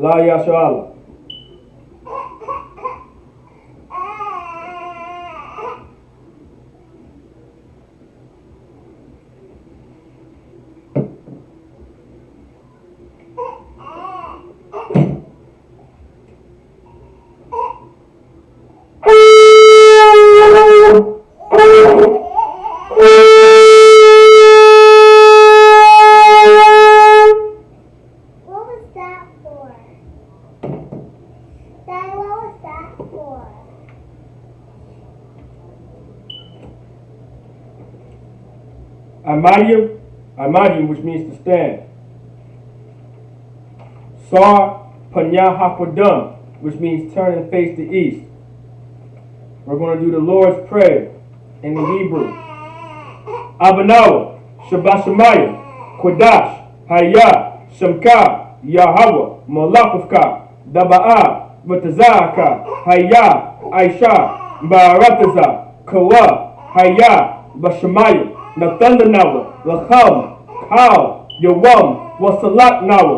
La Yasha Allah. Amayim, which means to stand. Sar Panya Hakodum, which means turn and face the east. We're going to do the Lord's Prayer in the Hebrew. Abanawa, Shabashamayim, Kodash, Hayah, Shamka, Yahweh, Malakufka, Daba'a, Batazaka, Hayah, Aisha, Barataza, Kawa, Hayah, Bashamayim, Nathundanawa, Lacham, Kal, Yawam, Wasalak Nawa,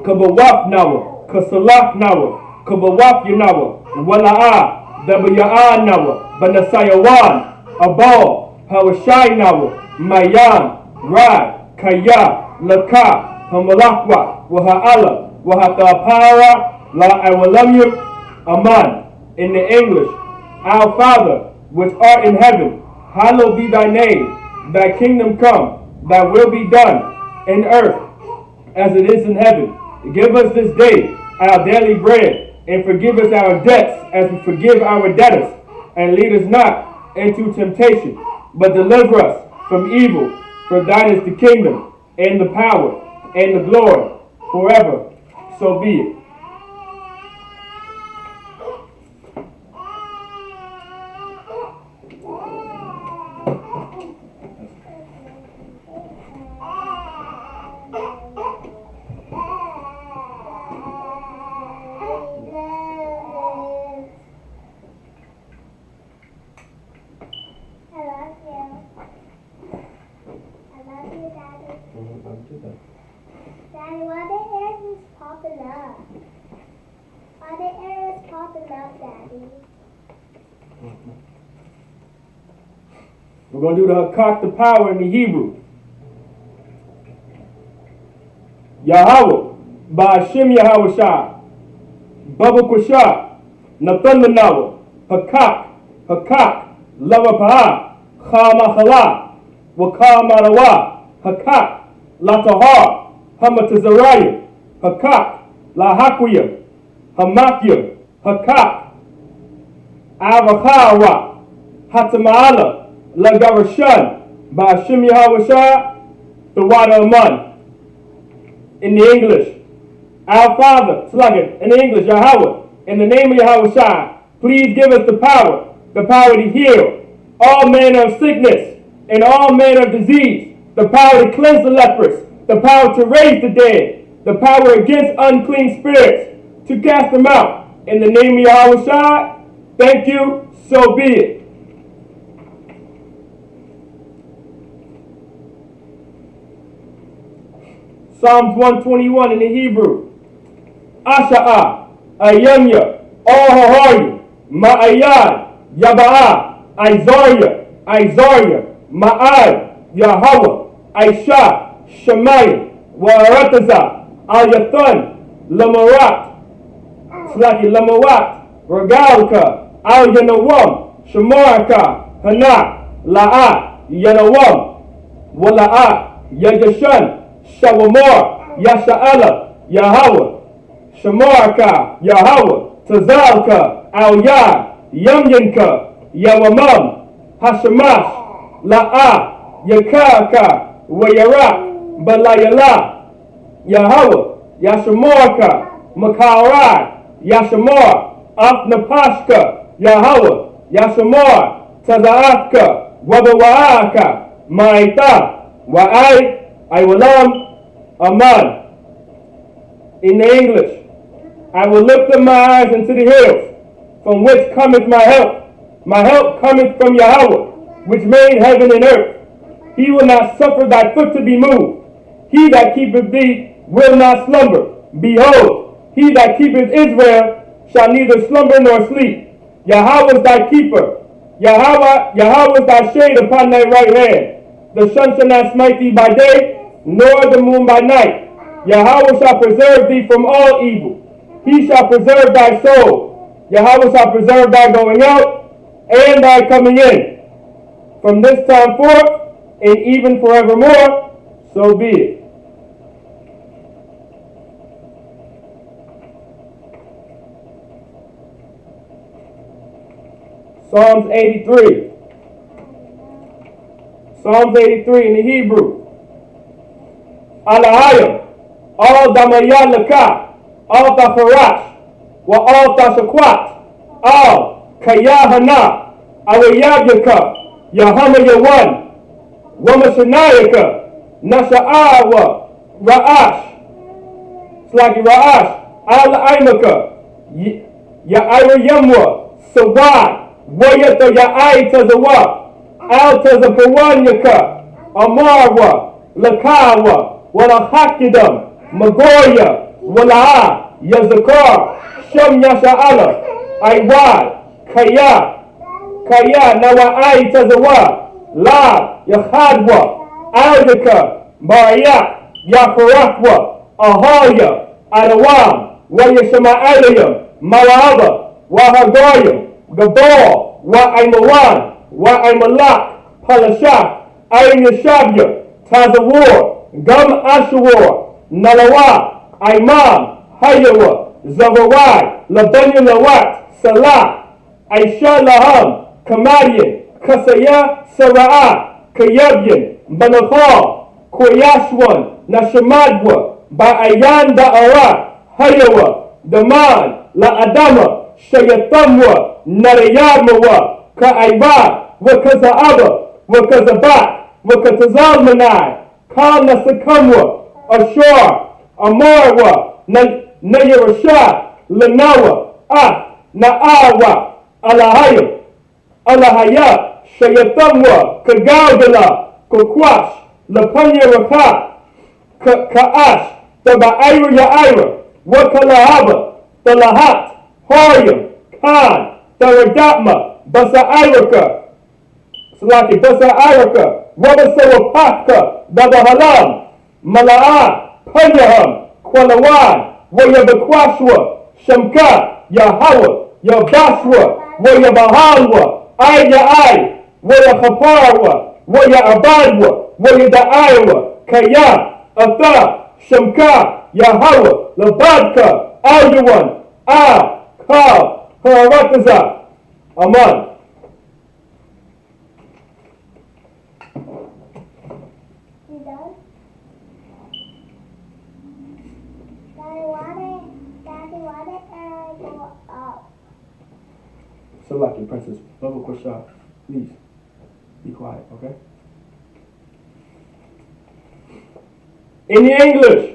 Kabawap Nawa, Kasalak Nawa, Kabawap Yanawa, Wala'a, Dabaya'a Nawa, Banasayawan, Abal, Hawashai Nawa, Mayan, Rad, Kaya, Laka, Hamalakwa, Waha'ala, Wahatapara, La Awalamyuk, Aman. In the English, Our Father, which art in heaven, hallowed be thy name. Thy kingdom come, thy will be done in earth as it is in heaven. Give us this day our daily bread, and forgive us our debts as we forgive our debtors. And lead us not into temptation, but deliver us from evil. For thine is the kingdom, and the power, and the glory, forever. So be it. Daddy, why the air is popping up? Why the air is popping up, Daddy? We're going to do the Hakak, the power in the Hebrew. Yahweh, Ba'ashim Yahweh Shah, Baba Kusha, Nathundanawa, Hakak, Lava Paha, Chamachala, Wakamarawa, Hakak, Latahar, Hamatazariah, Hakak, Lahakwiyah, Hamakyah, Hakak, Avachara, Hatama'ala, Lagarashan, Ba'ashim Yahweh, the water Aman. In the English, Our Father, Slugget, in the English, Yahweh, in the name of Yahweh, please give us the power to heal all manner of sickness and all manner of disease, the power to cleanse the lepers, the power to raise the dead, the power against unclean spirits, to cast them out. In the name of Yahweh, thank you, so be it. Psalms 121 in the Hebrew. Asha'a, Ayanya, Ahohoyu, Ma'ayad, Yaba'a, Isaiah, Ma'ad, Yahweh, Aisha, Shemayim, Wa'arataza, Al-Yathan, Lamarat, Regalka, Al-Yanawam, Shemaraka, Hana, La'a, Yanawam, Wala'a, Yajashan, Shawamor, Yasha'ala, Yahweh, Shemaraka, Yahweh, Tazalka, Al-Yad, Yamyanka, Yawamam, Hashemash, La'a, Yakaka, Wayarak, Balayala, Yahweh, Yashamorka, Makarai, Yashamor, Afnapashka, Yahweh, Yashamor, Taza'aka, Wabawaaka, Maita, Wa'ai, Iwalam, Aman. In the English, I will lift up my eyes into the hills, from which cometh my help. My help cometh from Yahweh, which made heaven and earth. He will not suffer thy foot to be moved. He that keepeth thee will not slumber. Behold, He that keepeth Israel shall neither slumber nor sleep. Yahweh is thy keeper. Yahweh is thy shade upon thy right hand. The sun shall not smite thee by day, nor the moon by night. Yahweh shall preserve thee from all evil. He shall preserve thy soul. Yahweh shall preserve thy going out and thy coming in, from this time forth and even forevermore. So be it. Psalms 83. Psalms 83 in the Hebrew. Alahayim, al damayah laka, al tafarash, wa al tashakwat, al kayahana, awayabiyaka, yahama yawan, wa mashanayaka, nasha'awa, ra'ash, slaki ra'ash, al aimaka, ya'ira yamwa, sawad, wayata ya'ai tazawa, al tazapawanyaka, amarwa, lakawa, walahakidam, magoya, wala'a, yazakar, shem yasha'ala, aiwad, kaya, nawa'ai tazawa, la, yahadwa, aldaka, bayak, yafarakwa, ahaya, adawam, wayashama'alayam, mawa'aba, wahagayam, gabal, wa'aimawan, wa'aimalak, palashak, ayin yashabya, Tazawar, Gum Ashawar, Nalawa, Imam, Hayawa, Zawawai, Labanya Lawat, Salah, Aisha Laham, Kamadian, Kasaya, Sara'ah, Kayabyan, Banakal, Koyashwan, Nashamadwa, Ba'ayan Da'ara, Hayawa, Daman, La Adama, Shayatamwa, Narayamawa, Ka'aiba, Wakaza'aba, Wakazabat, Wakatazalmanai, Kal Nasakamwa, Ashar, Amarwa, Nayarasha, Lanawa, Na'awa, Alahaya, Shayatamwa, Kagalgala, Kokwash, Lapanya Raka, Ka'ash, Taba'ira Ya'ira, Wakalahaba, Talahat, Haryam, Khan, Taradatma, Basa'iraka, Salaki, Basa'iraka, Wabasawapaka, Dabahalam, Mala'ah, Panyaham, Kwalawan, Wayabakwashwa, Shamka, Yahawah, Yabashwa, Wayabahalwa, Ay, Wayahaparwa, Wayabadwa, Wayada'aywa, Kaya, Atha, Shamka, Yahawah, Labadka, Alyawan, Kal, Harataza, Aman. You done? Daddy, why did I go up? Salaki, Princess Baba Kwasha, please be quiet, okay? In the English,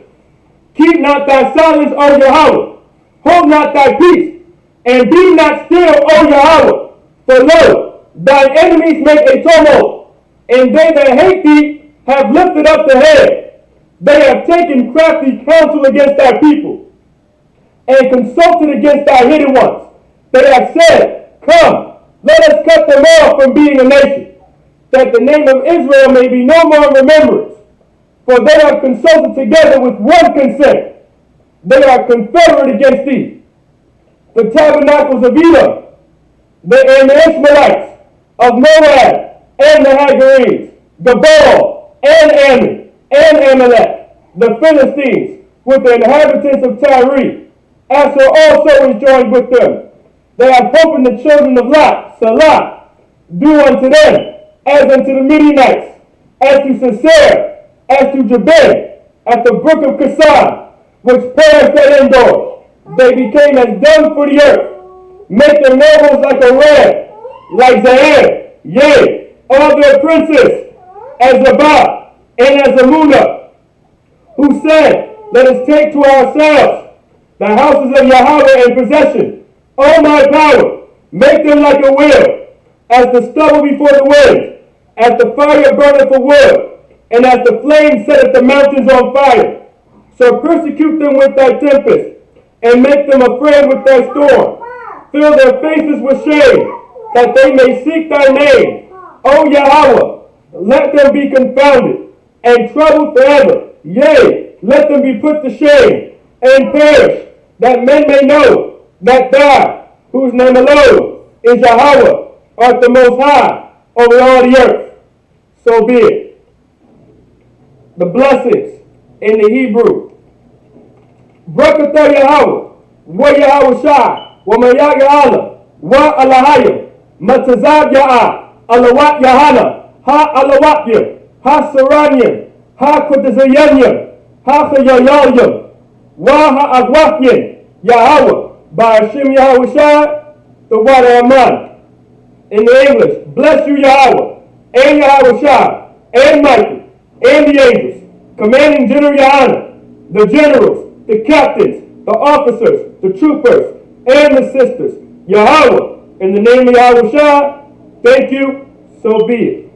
keep not thy silence, O Yahweh. Hold not thy peace, and be not still, O Yahweh. For lo, thine enemies make a tumult, and they that hate thee have lifted up the head. They have taken crafty counsel against thy people, and consulted against thy hidden ones. They have said, Come, let us cut them off from being a nation, that the name of Israel may be no more in remembrance. For they have consulted together with one consent. They are confederate against thee. The tabernacles of Edom, and the Ishmaelites, of Moab, and the Hagarenes, Gabal, and Ammon, and Amalek, the Philistines, with the inhabitants of Tyre. Asher also is joined with them. They have hope in the children of Lot, Salah. Do unto them, as unto the Midianites, as to Sisera, as to Jabin, at the brook of Kassan, which perished at Endor. They became as dung for the earth. Make their nobles like a ram, like Zair, yea, all their princes, as Zabah, and as Amunah, who said, Let us take to ourselves the houses of Yahweh in possession. O my power, make them like a wheel, as the stubble before the wind, as the fire burneth for wood, and as the flame setteth the mountains on fire. So persecute them with thy tempest, and make them afraid with thy storm. Fill their faces with shame, that they may seek thy name. O Yahweh, let them be confounded and troubled forever. Yea, let them be put to shame and perish, that men may know that thou, whose name alone is Yahweh, art the most high over all the earth. So be it. The blessings in the Hebrew. Brakatah Yahweh, wa Yahweh Shai, wa Mayah Ya'ala, wa Alahaya, Matazab Ya'ah, Alawat Yahana, Ha Alawatya, Ha Saranyam, Ha Kodazayanyam, Ha Chayayalyam, Wa Ha Agwakyam, Yahweh, by Hashem Yahweh Shai, the water Aman. In the English, bless you Yahweh, and Yahweh Shai, and Michael, and the angels, commanding General Yahana, the generals, the captains, the officers, the troopers, and the sisters. Yahweh, in the name of Yahweh Shai, thank you, so be it.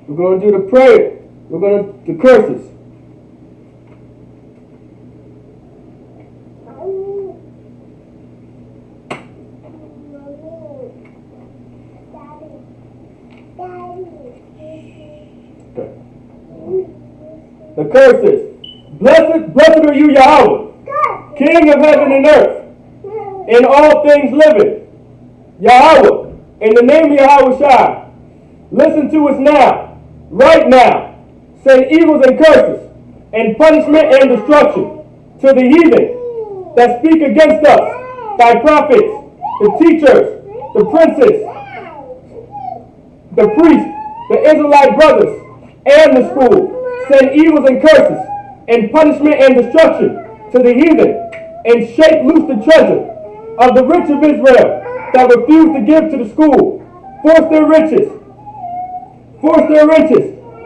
We're going to do the prayer. We're going to do the curses. Okay. The curses. Blessed are you, Yahweh, King of heaven and earth, and all things living. Yahweh, in the name of Yahweh Shai, listen to us now. Right now, send evils and curses, and punishment and destruction to the heathen that speak against us, thy prophets, the teachers, the princes, the priests, the Israelite brothers, and the school. Send evils and curses, and punishment and destruction to the heathen, and shake loose the treasure of the rich of Israel that refuse to give to the school. Force their riches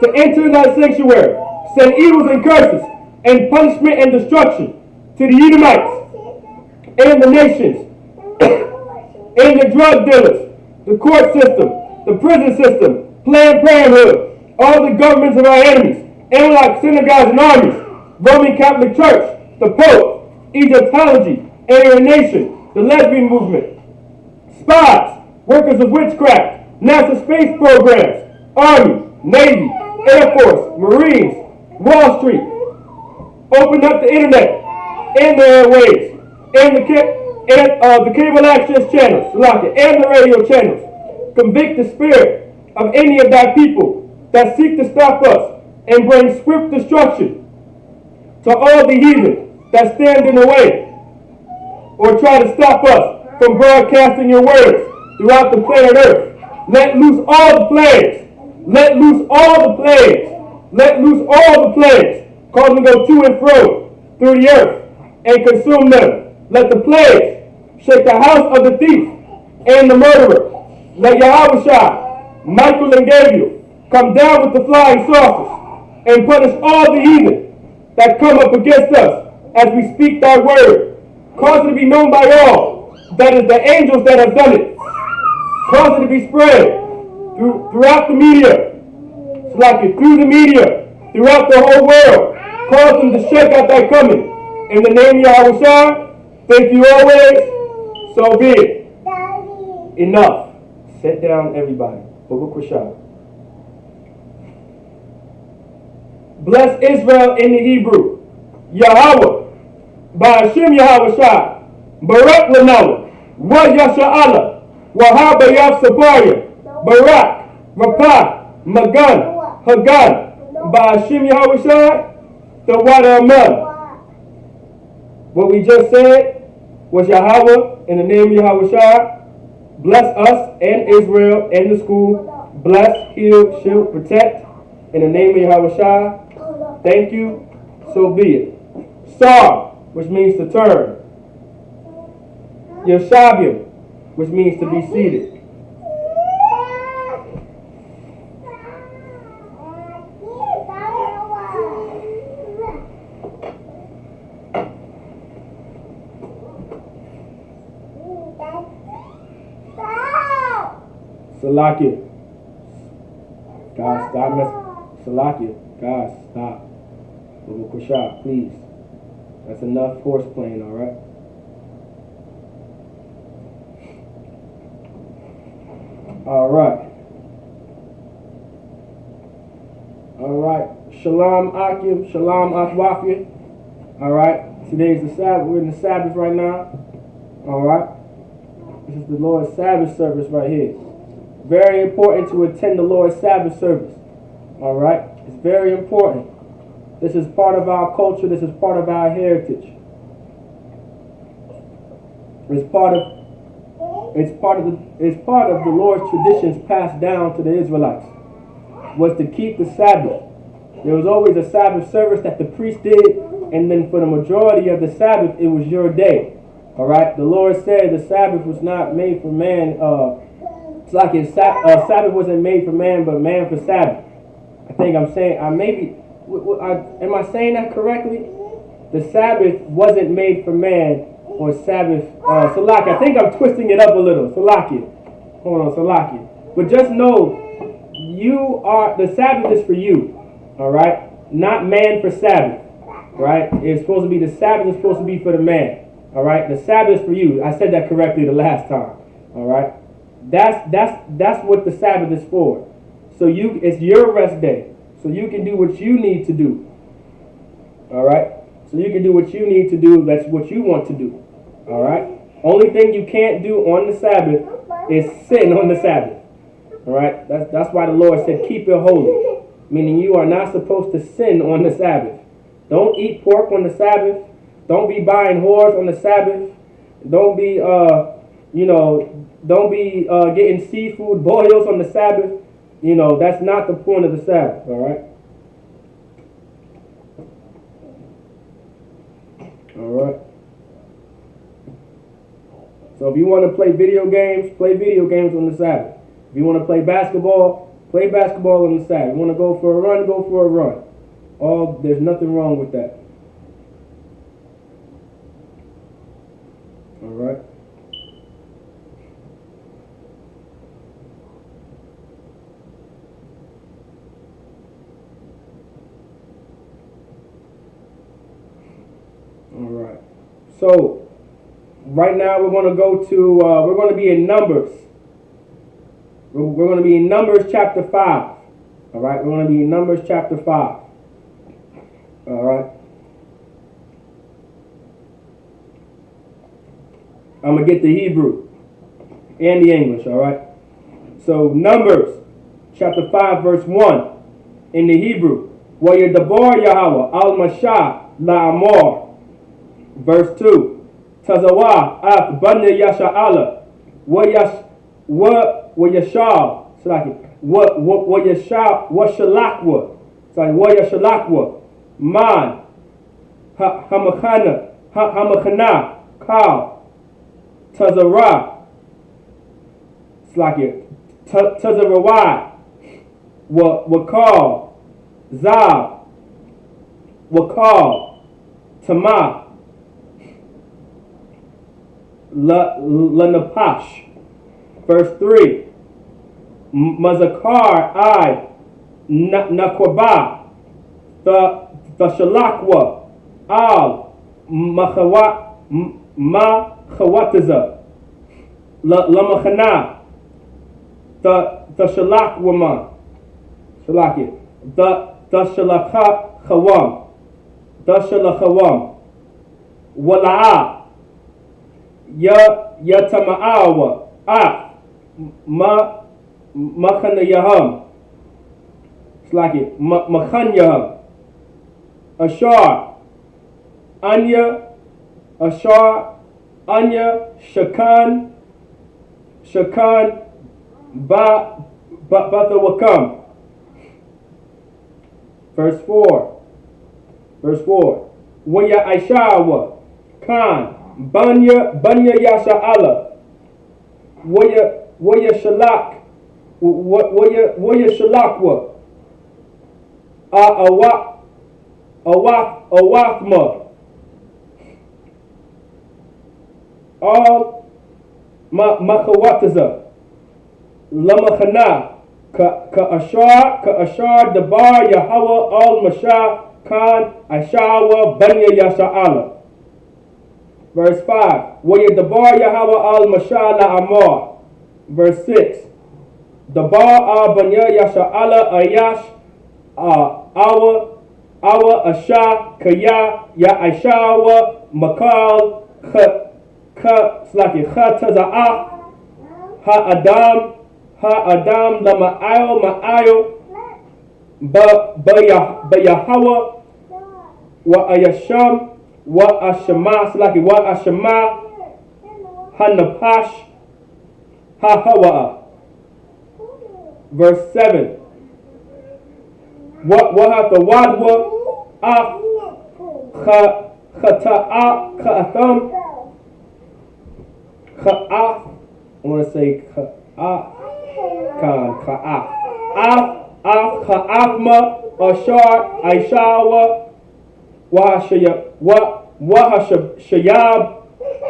to enter in thy sanctuary. Send evils and curses and punishment and destruction to the Edomites and the nations and the drug dealers, the court system, the prison system, Planned Parenthood, all the governments of our enemies, Amalek synagogues and armies, Roman Catholic Church, the Pope, Egyptology, Aryan Nation, the lesbian movement, spies, workers of witchcraft, NASA space programs, Army, Navy, Air Force, Marines, Wall Street. Open up the internet and the airwaves and the cable access channels, and the radio channels. Convict the spirit of any of thy people that seek to stop us and bring swift destruction to all the heathen that stand in the way or try to stop us from broadcasting your words throughout the planet Earth. Let loose all the plagues. Let loose all the plagues. Let loose all the plagues. Cause them to go to and fro through the earth and consume them. Let the plagues shake the house of the thief and the murderer. Let Yahweh Shai, Michael and Gabriel, come down with the flying saucers and punish all the heathen that come up against us as we speak thy word. Cause it to be known by all that is the angels that have done it. Cause it to be spread throughout the media, through the media, throughout the whole world. Cause them to shake out thy coming. In the name of Yahweh Shai, thank you always, so be it. Enough. Sit down, everybody. Bless Israel in the Hebrew. Yahweh, by Hashem Yahweh Shai, Barak Lanawa, Wa Yasha'ala, Wahabayaf Sabaria, Barak, Rapah, Magan, Hagan, by Hashem Yahweh Shai, the water Aman. What we just said was Yahweh in the name of Yahweh Shai. Bless us and Israel and the school. Bless, heal, shield, protect in the name of Yahweh Shai. Thank you. So be it. Sar, which means to turn. Yeshabim, which means to be seated. Salakia. God, stop Salakia. God, stop. Baba Kushab, please. That's enough horse playing, alright? Alright. Alright. Shalom Akim. Shalom Aswafia. Alright. Today's the Sabbath. We're in the Sabbath right now. Alright. This is the Lord's Sabbath service right here. Very important to attend the Lord's Sabbath service. Alright. It's very important. This is part of our culture. This is part of our heritage. It's part of the Lord's traditions passed down to the Israelites. Was to keep the Sabbath. There was always a Sabbath service that the priest did, and then for the majority of the Sabbath, it was your day. All right. The Lord said the Sabbath was not made for man. It's like Sabbath wasn't made for man, but man for Sabbath. I think I'm saying. Am I saying that correctly? The Sabbath wasn't made for man or Sabbath. Salaki. I think I'm twisting it up a little. Salaki. Hold on, Salaki. But just know, the Sabbath is for you. All right, not man for Sabbath. Right? It's supposed to be the Sabbath is supposed to be for the man. All right, the Sabbath is for you. I said that correctly the last time. All right, that's what the Sabbath is for. So it's your rest day. So you can do what you need to do. All right, so you can do what you need to do. That's what you want to do. All right. Only thing you can't do on the Sabbath is sin on the Sabbath. All right, that's why the Lord said keep it holy, meaning you are not supposed to sin on the Sabbath. Don't eat pork on the Sabbath. Don't be buying whores on the Sabbath. Don't be getting seafood boils on the Sabbath. That's not the point of the Sabbath. All right. All right. So if you want to play video games on the Sabbath. If you want to play basketball on the Sabbath. You want to go for a run, go for a run. There's nothing wrong with that. All right. All right. So right now we're going to go to we're going to be in Numbers. We're going to be in Numbers chapter 5. All right, we're going to be in Numbers chapter 5. All right. I'm going to get the Hebrew and the English, all right? So Numbers chapter 5 verse 1 in the Hebrew. وَيَدَبَرْ Yahweh al-Mashah la'amor. Verse 2. Tazawah af bani yasha'ala وَيَشَعَ وَيَشَلَقْوَ وَيَشَلَقْوَ man hamachana kal tazara tazarawai wakal zab wakal tama lanapash. Verse 3. Mazakar I nakwaba the shalakwa al machawataza lamachana the shalakwa shalaki the shalachawam wala'a yatama'awa Machanayaham. It's like it. Machanyaham. Ashar. Anya. Ashar. Anya. Shakan. Batawakam. Verse 4. Waya Aishawa. Khan. Banya Yasha'ala. Waya Shalak. Waya Shalakwa. Awathma. All Machawataza. Lamachana. Ka'ashar Dabar Yahweh al-Mashah Khan Ashawa Banya Yasha'ala. Verse 5. Dabar Yahweh al-Mashah la'amar. Verse 6. Dabar Banya Yasha'ala Ayash Awa Asha Kaya Ya Aishawa Makal Taza'ah Ha-Adam Ma'ayo Ba-Yahweh Wa Ayasham Wa Ashama Ha-Napash Ha-Hawa. Verse 7. Wadwa Af Khata'a Kha'atham Kha'af. I want to say Kha'af. Kha'af. Af Kha'afma Ashar Aishawa Wahashayab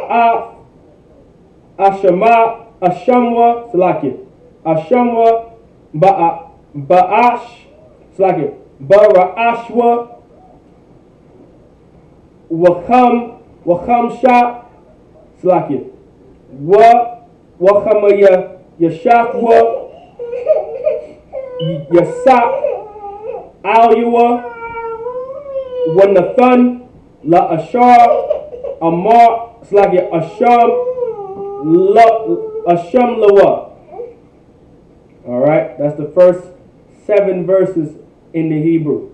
Af Ashamwa Salaki Ashamwa Ba'ash Salaki Bara'ashwa Wacham Sha Salaki Wachamaya Yashafwa Yasak Alua Wanathan La Ashar Amar Slagi Asham Lawa. Alright, that's the first 7 verses in the Hebrew.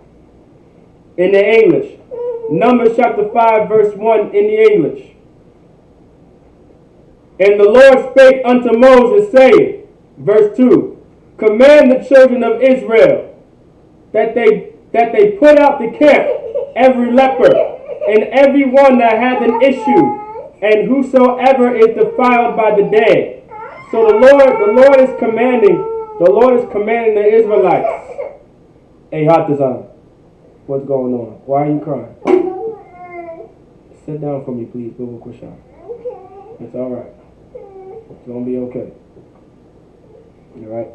In the English, Numbers chapter 5 verse 1 in the English. And the Lord spake unto Moses, saying, verse 2, command the children of Israel that they put out the camp every leper and every one that hath an issue, and whosoever is defiled by the dead. So the Lord is commanding the Israelites. Hey, Hatazan, what's going on? Why are you crying? Sit down for me, please, Baba Kushan. It's all right. It's gonna be okay. All right.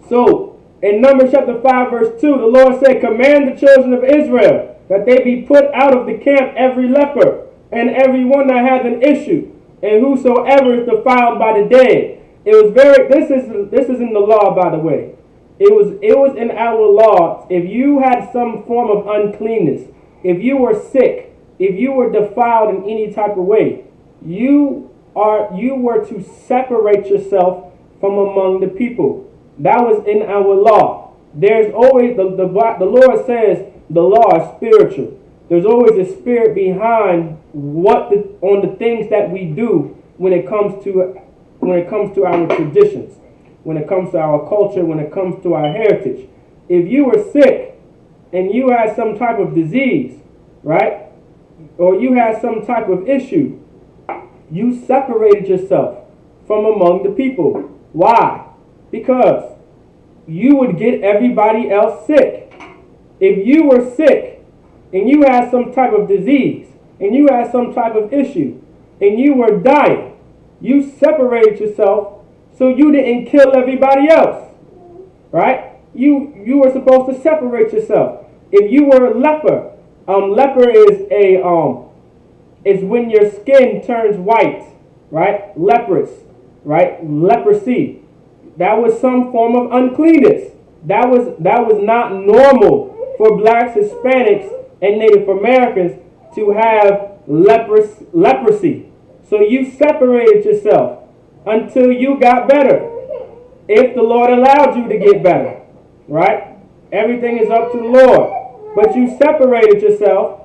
So in Numbers chapter 5 verse 2, the Lord said, command the children of Israel that they be put out of the camp every leper and every one that has an issue, and whosoever is defiled by the dead. This is in the law, by the way. It was in our law. If you had some form of uncleanness, if you were sick, if you were defiled in any type of way, you were to separate yourself from among the people. That was in our law. There's always the Lord says the law is spiritual. There's always a spirit behind on the things that we do when it comes to our traditions, when it comes to our culture, when it comes to our heritage. If you were sick and you had some type of disease, right, or you had some type of issue, you separated yourself from among the people. Why? Because you would get everybody else sick. If you were sick and you had some type of disease and you had some type of issue and you were dying, you separated yourself so you didn't kill everybody else. Right? You were supposed to separate yourself. If you were a leper, leper is when your skin turns white, right? Leprous, right? Leprosy. That was some form of uncleanness. That was not normal for blacks, Hispanics, and Native Americans to have leprosy. So you separated yourself until you got better. If the Lord allowed you to get better, right? Everything is up to the Lord. But you separated yourself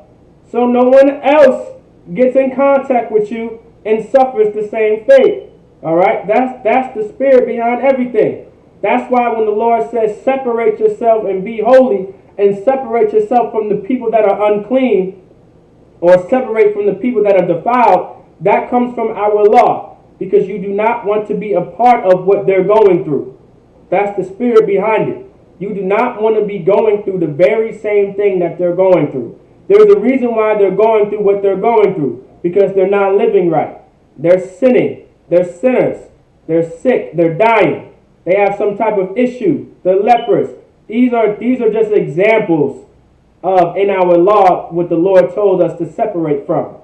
so no one else gets in contact with you and suffers the same fate. All right? That's the spirit behind everything. That's why when the Lord says separate yourself and be holy, and separate yourself from the people that are unclean, or separate from the people that are defiled, that comes from our law, because you do not want to be a part of what they're going through. That's the spirit behind it. You do not want to be going through the very same thing that they're going through. There's a reason why they're going through what they're going through, because they're not living right. They're sinning. They're sinners. They're sick. They're dying. They have some type of issue. The lepers. These are just examples of in our law what the Lord told us to separate from.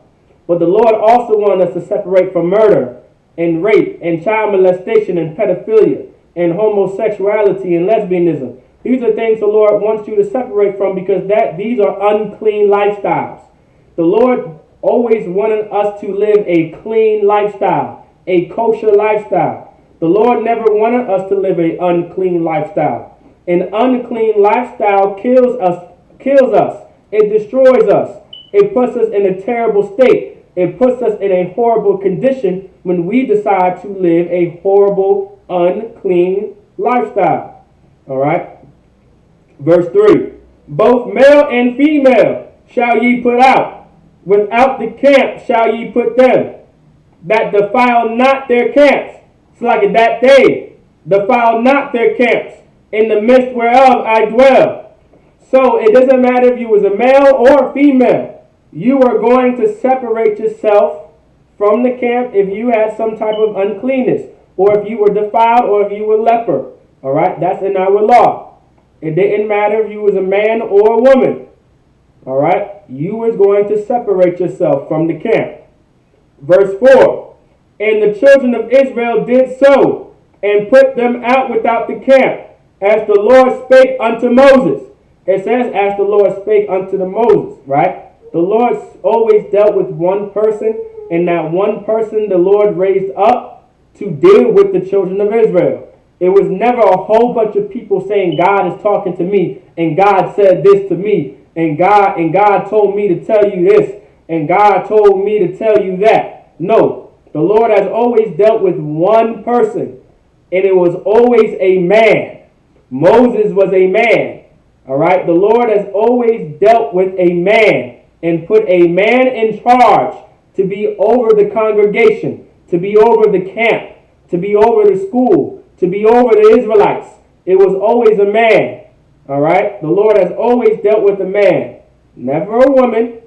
But the Lord also wanted us to separate from murder and rape and child molestation and pedophilia and homosexuality and lesbianism. These are things the Lord wants you to separate from because these are unclean lifestyles. The Lord always wanted us to live a clean lifestyle, a kosher lifestyle. The Lord never wanted us to live an unclean lifestyle. An unclean lifestyle kills us. It destroys us. It puts us in a terrible state. It puts us in a horrible condition when we decide to live a horrible, unclean lifestyle. All right? Verse 3. Both male and female shall ye put out. Without the camp shall ye put them, that defile not their camps. It's like that day. Defile not their camps, in the midst whereof I dwell. So it doesn't matter if you was a male or female. You are going to separate yourself from the camp if you had some type of uncleanness, or if you were defiled, or if you were leper. All right, that's in our law. It didn't matter if you was a man or a woman. All right, you was going to separate yourself from the camp. Verse 4. And the children of Israel did so, and put them out without the camp, as the Lord spake unto Moses. It says, as the Lord spake unto Moses, right? The Lord always dealt with one person, and that one person the Lord raised up to deal with the children of Israel. It was never a whole bunch of people saying, God is talking to me, and God said this to me, and God told me to tell you this, and God told me to tell you that. No, the Lord has always dealt with one person, and it was always a man. Moses was a man. All right, the Lord has always dealt with a man and put a man in charge to be over the congregation, to be over the camp, to be over the school, to be over the Israelites. It was always a man. All right, the Lord has always dealt with a man, never a woman.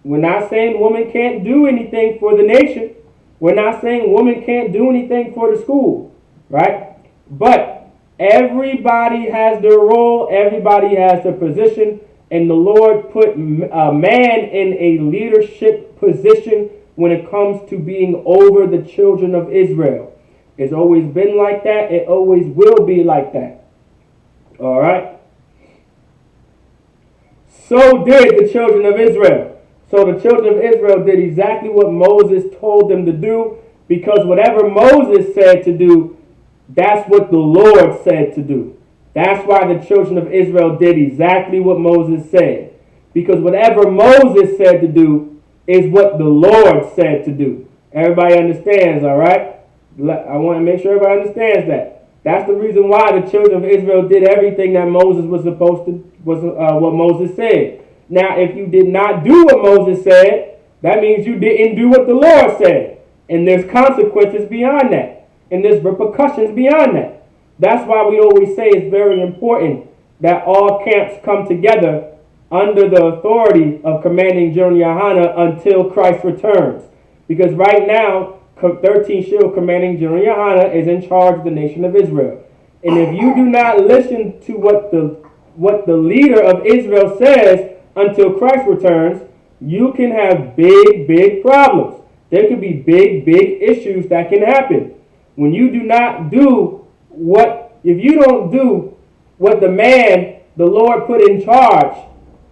We're not saying woman can't do anything for the nation. We're not saying woman can't do anything for the school, right? But everybody has their role. Everybody has their position. And the Lord put a man in a leadership position when it comes to being over the children of Israel. It's always been like that. It always will be like that. All right? So did the children of Israel. So the children of Israel did exactly what Moses told them to do, because whatever Moses said to do, that's what the Lord said to do. That's why the children of Israel did exactly what Moses said. Because whatever Moses said to do is what the Lord said to do. Everybody understands, all right? I want to make sure everybody understands that. That's the reason why the children of Israel did everything that Moses was supposed to, what Moses said. Now, if you did not do what Moses said, that means you didn't do what the Lord said. And there's consequences beyond that. And there's repercussions beyond that. That's why we always say it's very important that all camps come together under the authority of Commanding General Yohana until Christ returns. Because right now, 13th Shield Commanding General Yohana is in charge of the nation of Israel. And if you do not listen to what the leader of Israel says until Christ returns, you can have big problems. There could be big issues that can happen. When you do not do if you don't do what the man the Lord put in charge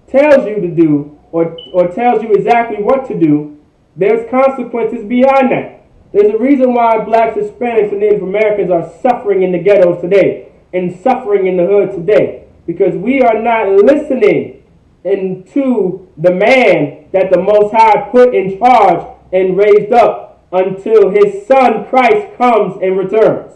tells you to do, or tells you exactly what to do, there's consequences beyond that. There's a reason why blacks, Hispanics, and Native Americans are suffering in the ghettos today and suffering in the hood today, because we are not listening to the man that the Most High put in charge and raised up until his son Christ comes and returns.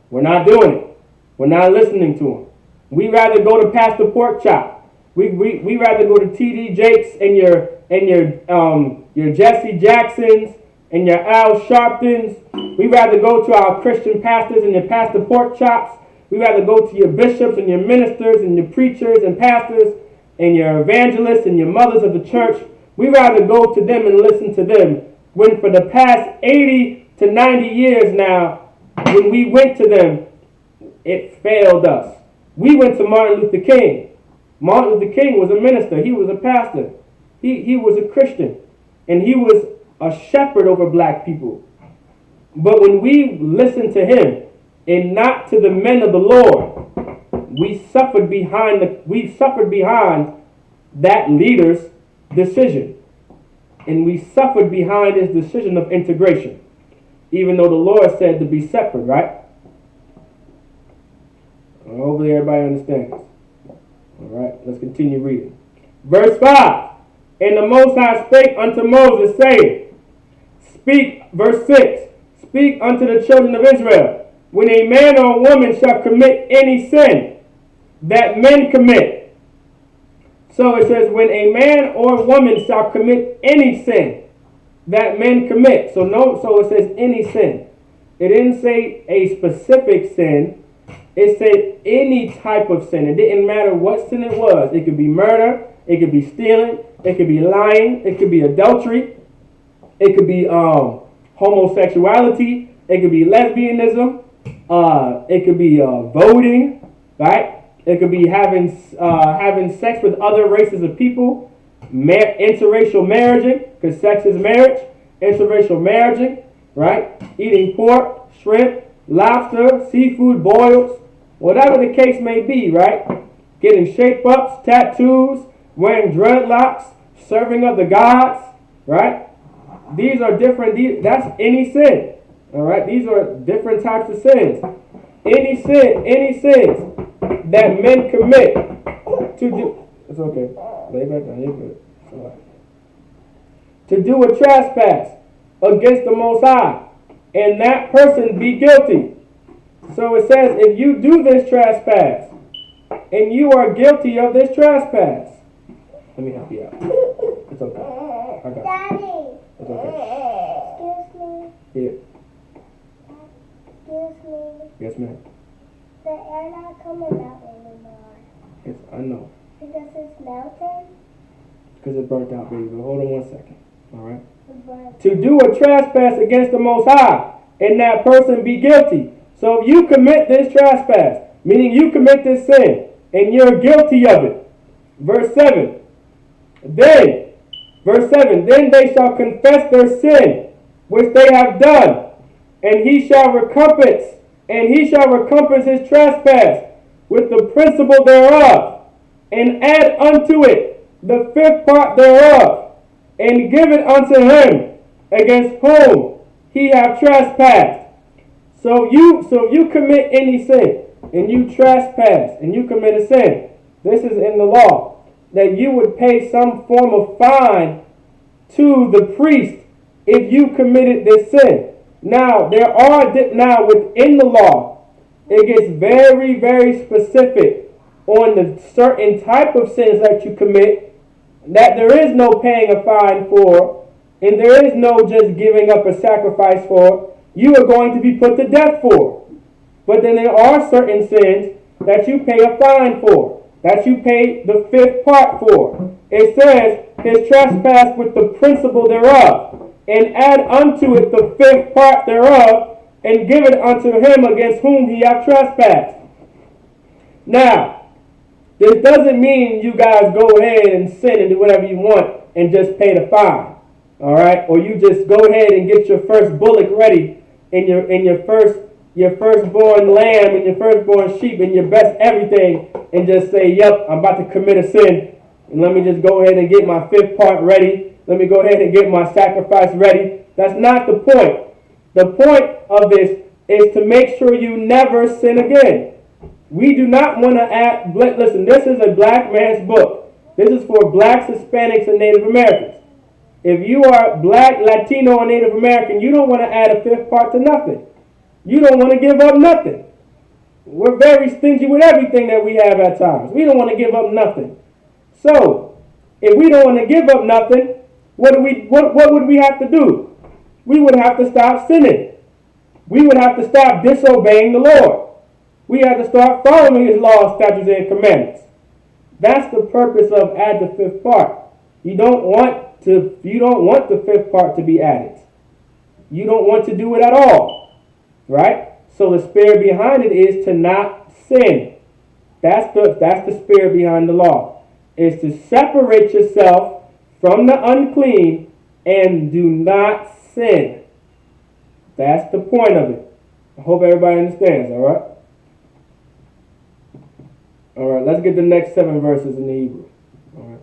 We're not doing it. We're not listening to him. We rather go to Pastor Pork Chop. We rather go to T.D. Jakes and your Jesse Jacksons and your Al Sharptons. We rather go to our Christian pastors and your Pastor Pork Chops. We rather go to your bishops and your ministers and your preachers and pastors and your evangelists and your mothers of the church. We rather go to them and listen to them, when for the past 80 to 90 years now, when we went to them, it failed us. We went to Martin Luther King. Martin Luther King was a minister. He was a pastor. He was a Christian. And he was a shepherd over black people. But when we listened to him and not to the men of the Lord, we suffered behind that leader's decision. And we suffered behind his decision of integration. Even though the Lord said to be separate, right? Hopefully everybody understands. All right, let's continue reading. Verse 5. And the Most High spake unto Moses, saying, Speak, verse 6. Speak unto the children of Israel, when a man or a woman shall commit any sin that men commit. So it says, when a man or a woman shall commit any sin that men commit. So it says any sin. It didn't say a specific sin. It said any type of sin. It didn't matter what sin it was. It could be murder. It could be stealing. It could be lying. It could be adultery. It could be homosexuality. It could be lesbianism. It could be voting, right? It could be having sex with other races of people. Interracial marriaging, because sex is marriage. Interracial marriaging, right? Eating pork, shrimp, lobster, seafood, boils, whatever the case may be, right? Getting shape-ups, tattoos, wearing dreadlocks, serving of the gods, right? These are different. That's any sin, all right? These are different types of sins. Any sins that men commit to do. It's okay. Lay back down. You're good. All right. To do a trespass against the Most High, and that person be guilty. So it says, if you do this trespass, and you are guilty of this trespass, let me help you out. It's okay. I got you. Daddy. It's okay. Excuse me. Yeah. Excuse me. Yes, ma'am. The air not coming out anymore. Yes, I know. Because it's melting. Because it burnt out, baby. But hold on 1 second. All right. But To do a trespass against the Most High, and that person be guilty. So if you commit this trespass, meaning you commit this sin, and you're guilty of it. Verse 7. Then they shall confess their sin, which they have done, and he shall recompense his trespass with the principal thereof, and add unto it the fifth part thereof, and give it unto him against whom he have trespassed. So you commit any sin, and you trespass, and you commit a sin, this is in the law, that you would pay some form of fine to the priest if you committed this sin. Now, within the law, it gets very, very specific on the certain type of sins that you commit, that there is no paying a fine for, and there is no just giving up a sacrifice for. You are going to be put to death for. But then there are certain sins that you pay a fine for, that you pay the fifth part for. It says, his trespass with the principal thereof, and add unto it the fifth part thereof, and give it unto him against whom he hath trespassed. Now, this doesn't mean you guys go ahead and sin and do whatever you want and just pay the fine. All right? Or you just go ahead and get your first bullock ready and your firstborn lamb and your firstborn sheep and your best everything and just say, yep, I'm about to commit a sin. And let me just go ahead and get my fifth part ready. Let me go ahead and get my sacrifice ready. That's not the point. The point of this is to make sure you never sin again. We do not want to add, listen, this is a black man's book. This is for blacks, Hispanics, and Native Americans. If you are black, Latino, or Native American, you don't want to add a fifth part to nothing. You don't want to give up nothing. We're very stingy with everything that we have at times. We don't want to give up nothing. So, if we don't want to give up nothing, what would we have to do? We would have to stop sinning. We would have to stop disobeying the Lord. We have to start following his laws, statutes, and commandments. That's the purpose of add the fifth part. You don't want the fifth part to be added. You don't want to do it at all. Right? So the spirit behind it is to not sin. That's the spirit behind the law. Is to separate yourself from the unclean and do not sin. That's the point of it. I hope everybody understands, all right? All right, let's get the next 7 verses in the Hebrew. All right.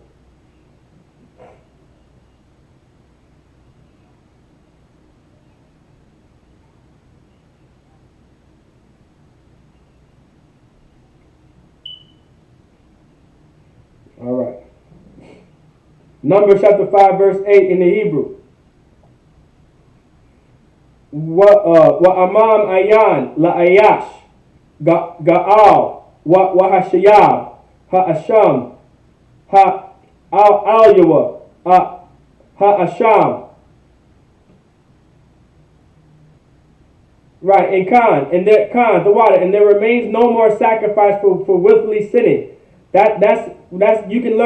All right. Numbers chapter 5, verse 8 in the Hebrew. Wa amam ayan la ayash ga'al wa hashayab ha-asham ha-al-yawa ha-asham. Right, and Khan, the water, and there remains no more sacrifice for willfully sinning. That's you can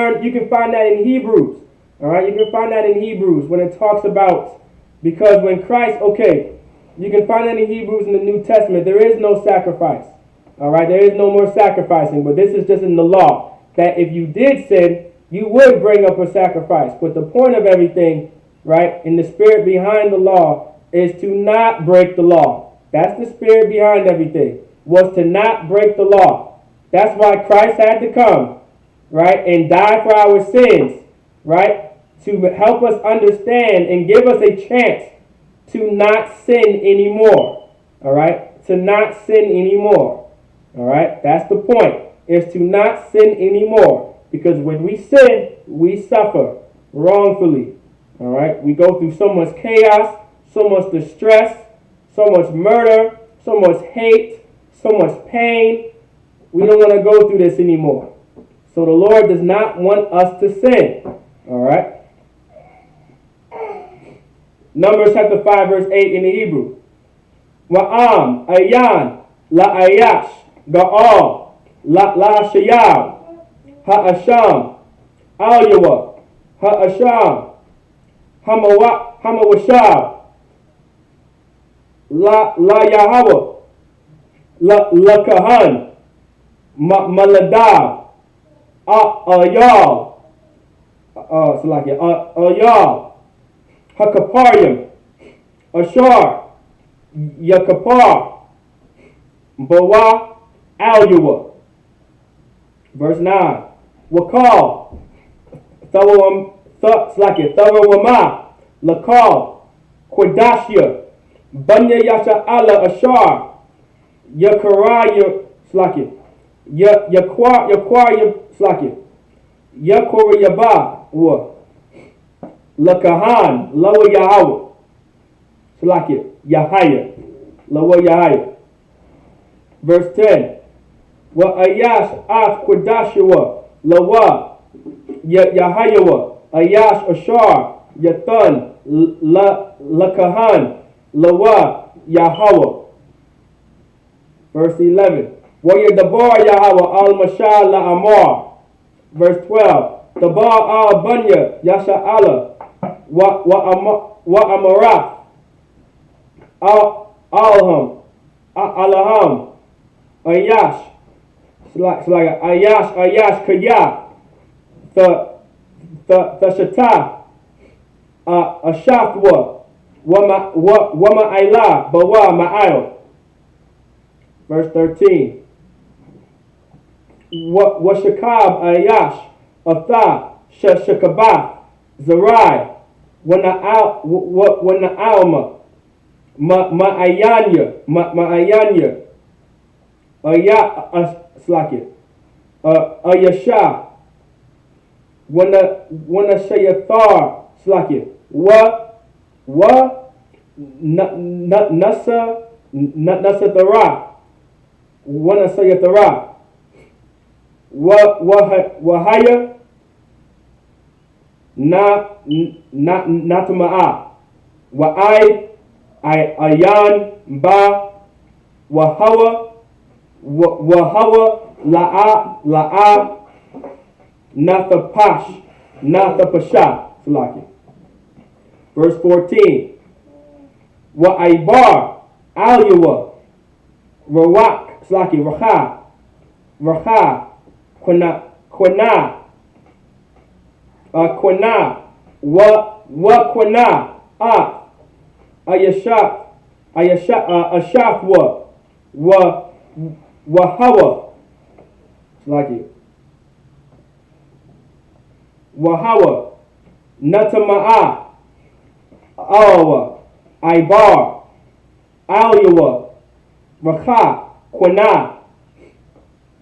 find that in Hebrews. All right, you can find that in Hebrews when it talks about, because when Christ, okay, you can find that in Hebrews in the New Testament. There is no sacrifice. All right, there is no more sacrificing, but this is just in the law that if you did sin, you would bring up a sacrifice. But the point of everything, right, in the spirit behind the law is to not break the law. That's the spirit behind everything, was to not break the law. That's why Christ had to come, right, and die for our sins, right, to help us understand and give us a chance to not sin anymore, all right, to not sin anymore, all right. That's the point, is to not sin anymore, because when we sin, we suffer wrongfully, all right. We go through so much chaos, so much distress, so much murder, so much hate, so much pain. We don't want to go through this anymore. So the Lord does not want us to sin. All right. Numbers chapter 5, verse 8 in the Hebrew. Wa'am, ayan, la ayash, ga'al, la shayab, ha-asham, al-yawa, ha-asham, hamawashab, La Yahweh, La Kahan, Maladab, Ayal, Ayal, Hakaparium, Ashar, Yakapar, Bawa, Alua. Verse 9. Wakal, Thawama, Lakal, Quadashia, Banya Yasha Allah Ashar, Yakaraya Slaki, Yakwaya Slaki, Yakoriyaba, Lakahan, Lawa Yahweh, Slaki, Yahaya, Lawa Yahaya. Verse 10. Wa Ayash Af Quadashua, Lawa, Yahayawa, Ayash Ashar, Yathan, Lakahan, Lawa Yahweh. Verse 11. Wa Yadabar Yahweh al Mashal la Amar. Verse 12. Dabar al Banya Yasha Allah wa Amara Alham Alaham Ayash Ayash Kaya the Shata Ashafwa Wama Ayla Bawa Ma'al. Verse 13. Washakab Ayash Atha Shakabah Zarai Wana Alma Ma'ayanya Ayasha Wana Shayathar Slaki Nasathara Wana Sayathara Wahaya Natama'a Wa'ai Ayan Ba Wahawa La'a Nathapasha Salaki. Verse 14. Wa'aibar Alyawa Rawak, Slaki, Racha, Quina, Quina, Quina, Ashafwa, Wahawa, Slaki, Wahawa, Natama'a, Awa, Ibar, Aliwa, Racha, Quina,